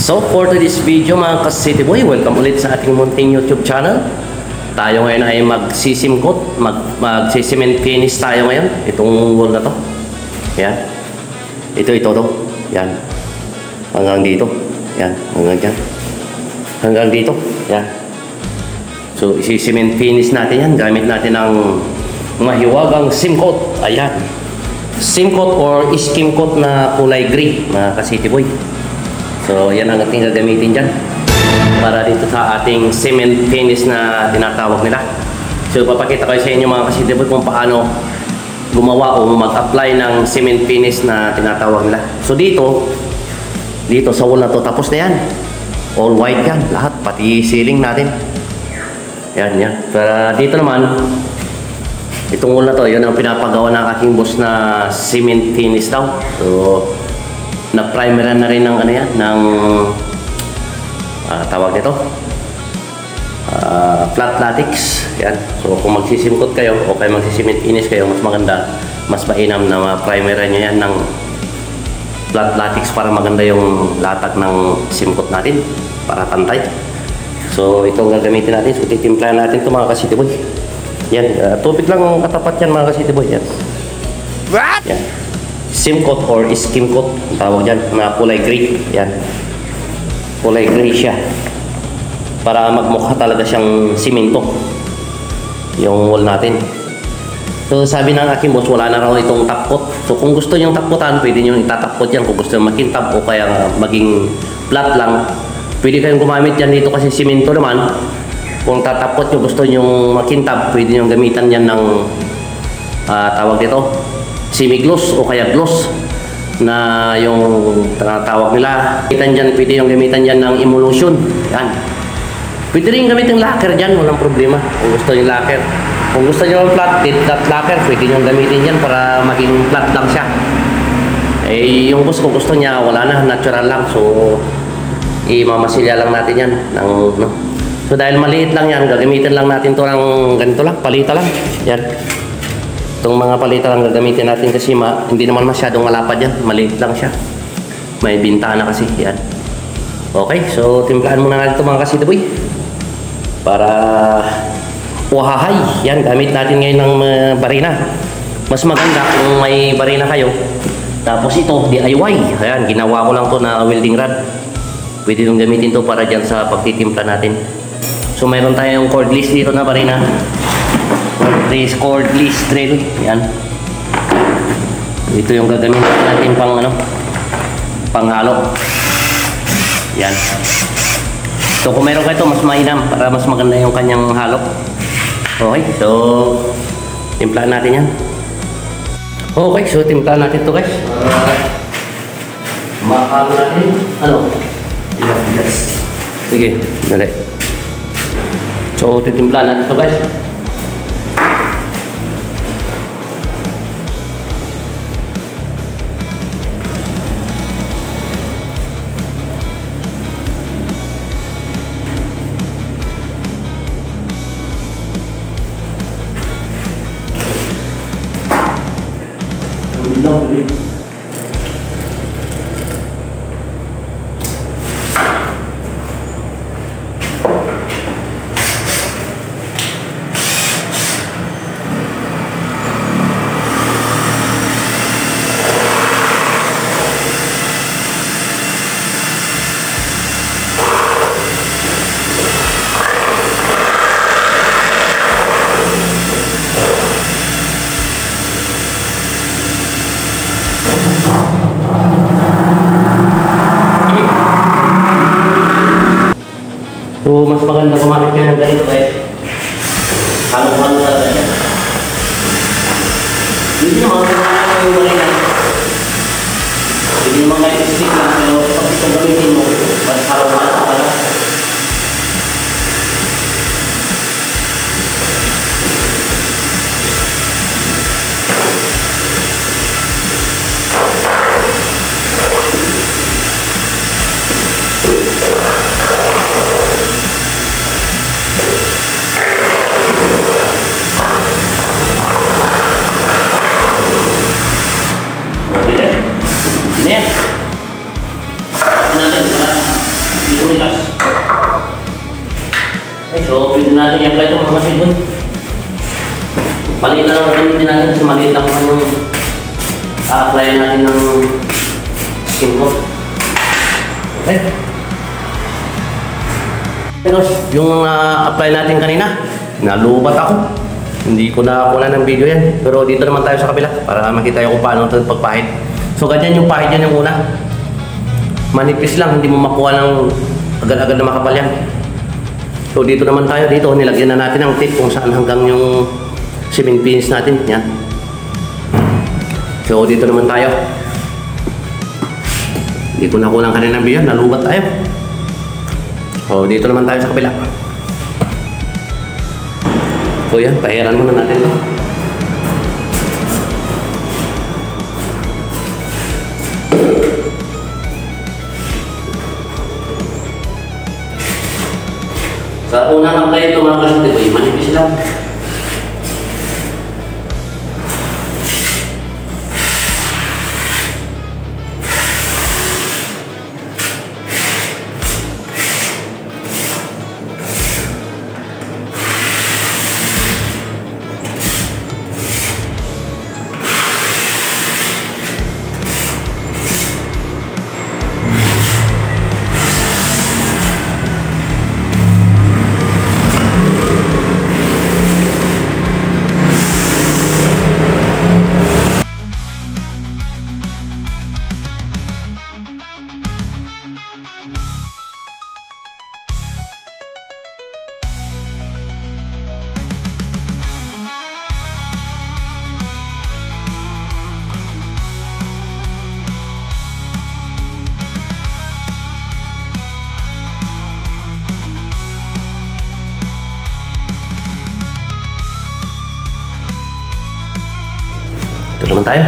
So for today's video mga ka-City Boy, welcome ulit sa ating munting YouTube channel. Tayo ngayon ay magsisimkot, mag-cement finish tayo ngayon. Itong wall na to. Yan. Ito to. Yan. Hanggang dito. Yan. Hanggang dyan. Hanggang dito. Yan. So isi-cement finish natin yan. Gamit natin ang mahiwagang simcoat. Ayan. Simcoat or skim coat na kulay gray mga ka-City Boy. So yan ang ating gagamitin dyan para dito sa ating cement finish na tinatawag nila. So papakita ko sa inyo mga ka-City Boy kung paano gumawa o mag-apply ng cement finish na tinatawag nila. So dito sa wall na to, tapos na yan. All white yan, lahat, pati ceiling natin. Yan. Pero dito naman, itong wall na to, yun ang pinapagawa ng aking boss na cement finish daw. So na-primeran na rin ng ano yan, ng tawag nito, flat latex. Yan. So kung magsisimkot kayo o kaya magsisiment finish kayo, mas maganda, mas mainam na ma-primeran nyo yan ng flat latex para maganda yung latag ng simkot natin, para pantay. So itong gagamitin natin. So titimplahan natin ito mga ka-City Boy. Yan, tubig lang ang katapat yan mga ka-City Boy. Yan. What? Yan. Simcoat or skim coat, tawag dyan, na kulay gray. Yan. Kulay gray siya. Para magmukha talaga siyang simento yung wall natin. So sabi ng aking boss, wala na raw itong top coat. So kung gusto nyo tapkotan, pwede nyo itatap coat yan. Kung gusto nyo makintab o kaya maging flat lang, pwede kayong gumamit yan dito kasi simento naman. Kung tatapot nyo, gusto nyo makintab, pwede nyo gamitan yan ng tawag dito, semi-gloss o kaya gloss na yung tawag nila. Pwede yung gamitan dyan ng emulsion. Yan. Pwede rin gamitin lacquer dyan, walang problema kung gusto nyo lacquer. Kung gusto nyo flat lacquer, pwede nyo gamitin dyan para maging flat lang siya. Eh yung boss, kung gusto niya, wala na, natural lang. So imamasilya lang natin yan ng, no? So dahil maliit lang yan, gagamitin lang natin to ng ganito lang, palita lang. Yan. Itong mga palita lang gagamitin natin kasi hindi naman masyadong malapad yan. Maliit lang siya. May bintana kasi. Yan. Okay, so timplahan muna natin ito mga ka-City Boy. Para wahahay. Yan, gamit natin ngayon ng barina. Mas maganda kung may barina kayo. Tapos ito, DIY. Ayan, ginawa ko lang to na welding rod. Pwede nung gamitin to para dyan sa pagtitimpla natin. So mayroon tayong cordless dito na barina. Cordless drill. Yan. Ito yung gagamitin natin pang panghalo. Yan. So kung meron kayo ito, mas mainam para mas maganda yung kanyang halo. Okay, so timplahan natin yan. Okay, so timplahan natin ito guys. Makahalo natin. Yes. Sige, dali. So titimplahan natin ito guys. So mas maganda kumamit kayo ng ganito guys. Halo-halo talaga yan. Hindi naman kung yung marina. Hindi naman kahit stick lang, pero pag ito gamitin mo, mas halo-halo ka pala. Yan. Natin para natin i-apply ito mga sibon. Maliit na lang gamitin natin kasi maliit lang naman yung a-apply natin ng skin coat. Okay. Pero yung apply natin kanina, nalubat ako. Hindi ko na kunan ng video yan. Pero dito naman tayo sa kabila para makita yung kung paano ito pagpahid. So ganyan yung pahid yan yung una. Manipis lang, hindi mo makuha ng agad-agad na makapal yan. So dito naman tayo, dito nilagyan na natin ang tape kung saan hanggang yung cement finish natin. Yan. So dito naman tayo. Hindi ko na kulang kanina ng video, nalubat tayo. So dito naman tayo sa kabila. So yan, pahiran muna natin ito. Sa unang apply ito mga kasunod, manipis lang. Ito naman tayo.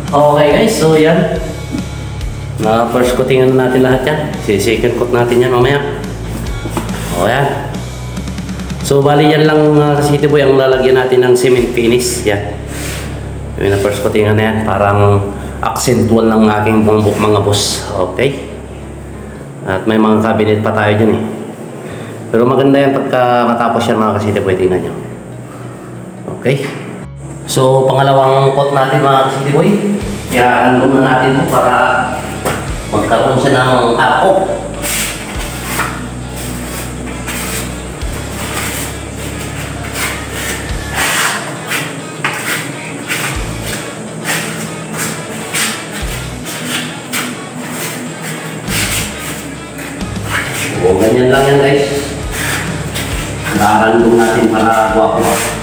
Okay guys, so yan. Na-first coatingan na natin lahat yan. Si-second coat natin yan mamaya. O yan. So bali yan lang City Boy ang lalagyan natin ng cement finish. Yan. Yung na-first coatingan na yan. Parang accentual ng aking bumbok mga boss. Okay. At may mga cabinet pa tayo dyan eh. Pero maganda yan pagka matapos yan mga City Boy. Tingnan nyo. Okay. So, pangalawang coat natin mga City Boy. Kaya ano na natin ito para magkaroon siya ng ako. So, ganyan lang yan guys. Narandong natin para guwapo.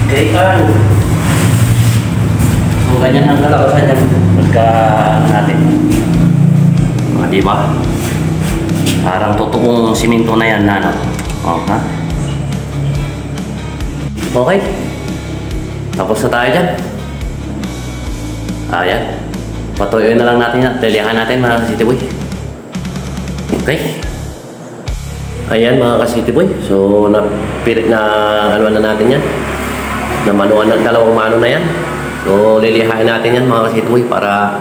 Okay, kan. So, ganyan ang kalabasan yan. Pagka natin. Di ba? Parang totoong siminto na yan na ano. Oh, ha? Okay. Tapos na tayo dyan. Ayan. Patuloy na lang natin yan. Dalihan natin mga ka-City Boy. Okay. Ayan mga ka-City Boy. So, napilit na ano na natin yan. Namanuan ng dalawang mano na yan. So, lilihain natin yan mga ka-City Boy para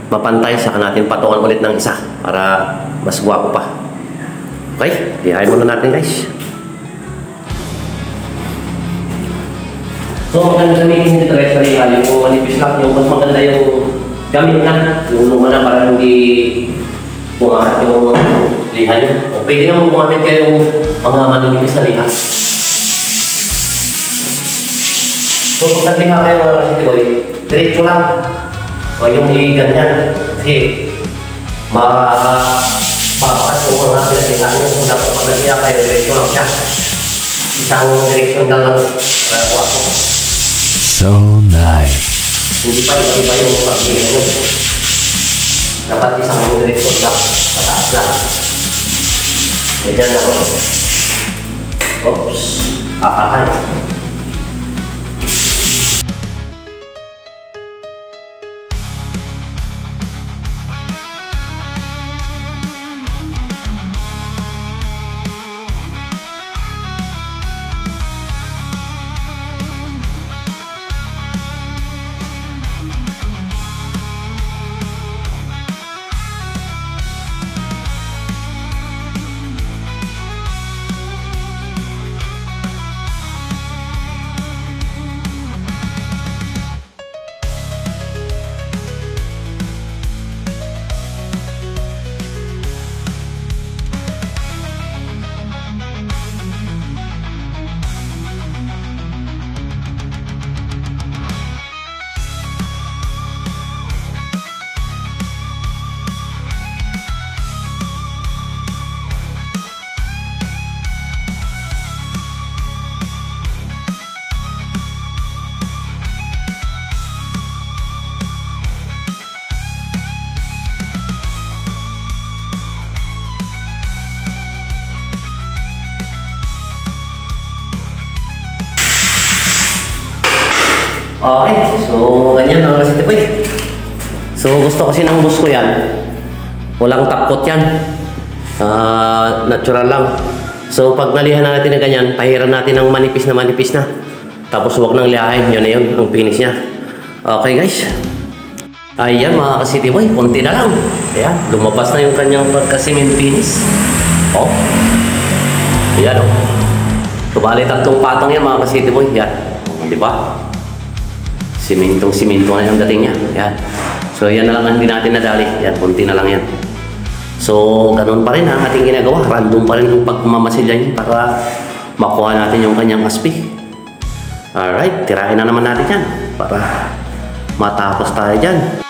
mapantay. Saka natin patukan ulit ng isa para mas guwapo pa. Okay. Lihain muna natin guys. So, maganda gamitin dito guys sa lihain. Yung manipis lang. Yung mas maganda yung gamit na. Yung nung na para hindi bumangat yung liha nyo. O pwede naman gumamit kayo yung mga manipis na liha. So, pag nagliha kayo mga ka-City Boy, diretso lang. O yung ganyan. Kasi, mapakas yung mga pinagliha nyo. Kung dapat pag nagliha kayo, diretso lang siya. Isang direksyon lang lang. So nice. Hindi pa iba yung pag-liha nyo. Dapat isang direksyon lang. Pataas lang. Ganyan ako. Oops. Akahan. Okay, so ganyan mga ka-City Boy. So gusto kasi ng boss ko yan. Walang takot yan. Natural lang. So pag nalihan na natin na ganyan, pahiran natin ng manipis na. Tapos huwag nang lihain, yun na yun, ang finish niya. Okay guys. Ayan mga ka-City Boy, konti na lang. Ayan, lumabas na yung kanyang pagka-cement finish. Oh. Ayan oh. So bali tatlong patong yan mga ka-City Boy. Yan. Diba? Simintong-siminto na yung dating niya. Yan. So, yan na lang ang hindi natin nadali. Yan, kunti na lang yan. So, ganun pa rin ang ating ginagawa. Random pa rin yung pagmamasilya niya para makuha natin yung kanyang aspi. Alright, tirahin na naman natin yan para matapos tayo dyan.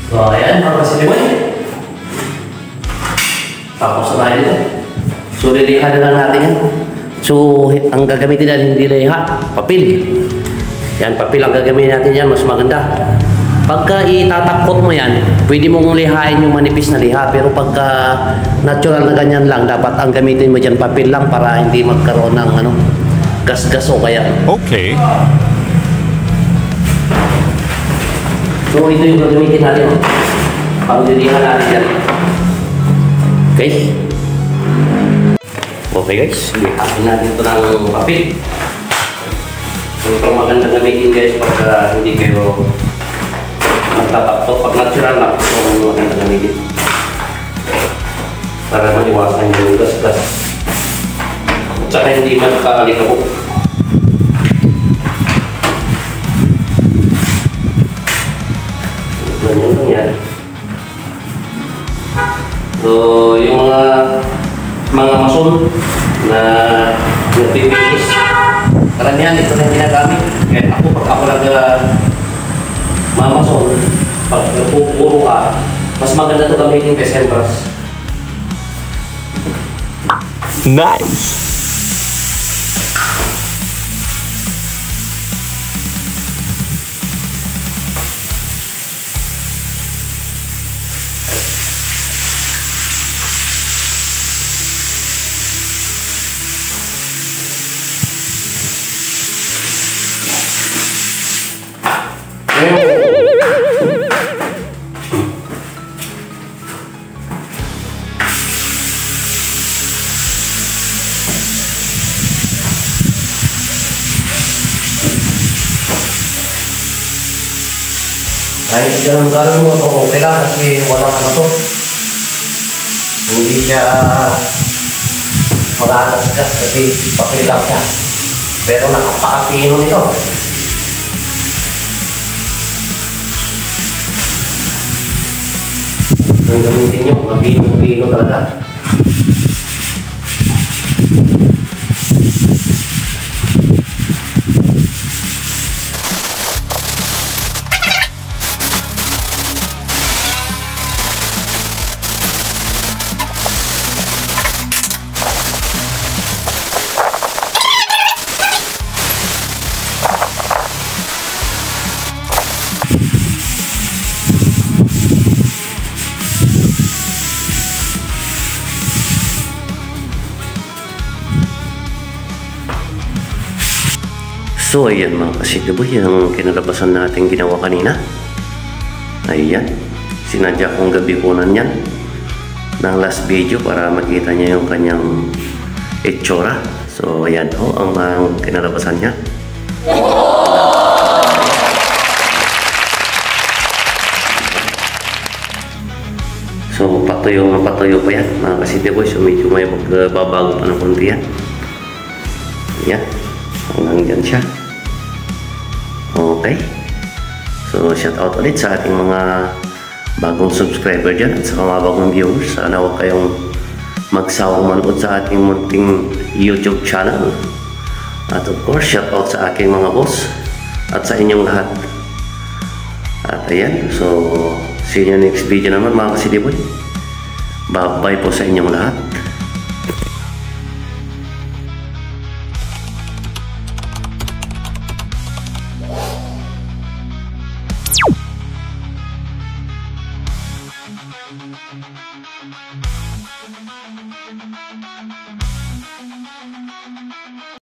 So, ayan, mga kasiliwan. Tapos na tayo dito. So, liliha na lang natin yan. So, ang gagamitin natin hindi liha, papel. Yan, papel ang gagamitin natin yan, mas maganda. Pagka itatakot mo yan, pwede mong lihain yung manipis na liha. Pero pagka natural na ganyan lang, dapat ang gamitin mo dyan, papel lang para hindi magkaroon ng gas-gas o kaya. Okay. So, ito yung gagamitin natin. Pag-lilihan natin yan. Okay? Okay guys, lihain natin ito ng papel. So, ito maganda gamitin guys pagka hindi kayo magtatakto. Pag natural na, ito maganda gamitin. Para maiwasan yung gas-gas. At saka hindi magkakalikabok. Ganyan lang yan. So, yung mga mason na nagpipilis, karamihan ito na yung ginagamit. Kahit ako, pag ako mga mason, pag nagpupuro ka, mas maganda ito gamitin kaysa yung brush. Nice! Kahit ganun-ganun mo ito, okay lang kasi walang to. Hindi siya magagasgas kasi papel lang siya. Pero nakapakapino nito. Ang gamitin nyo, mapino-pino talaga. So ayan mga kasigaboy, yung kinalabasan natin ginawa kanina. Ayan, sinadya kong gabi-kunan yan ng last video para makita niya yung kanyang itsura. So ayan ho ang kinalabasan niya. So patuyo pa yan mga ka-City Boy. So medyo may magbabago pa ng konti yan. Yan. Hanggang dyan siya. Okay. So shout out ulit sa ating mga bagong subscriber dyan at sa mga bagong viewers. Sana huwag kayong magsawang manood sa ating munting YouTube channel. At of course, shout out sa aking mga boss at sa inyong lahat. At ayan, so see you next video naman mga ka-City Boy. Bye-bye po sa inyong lahat.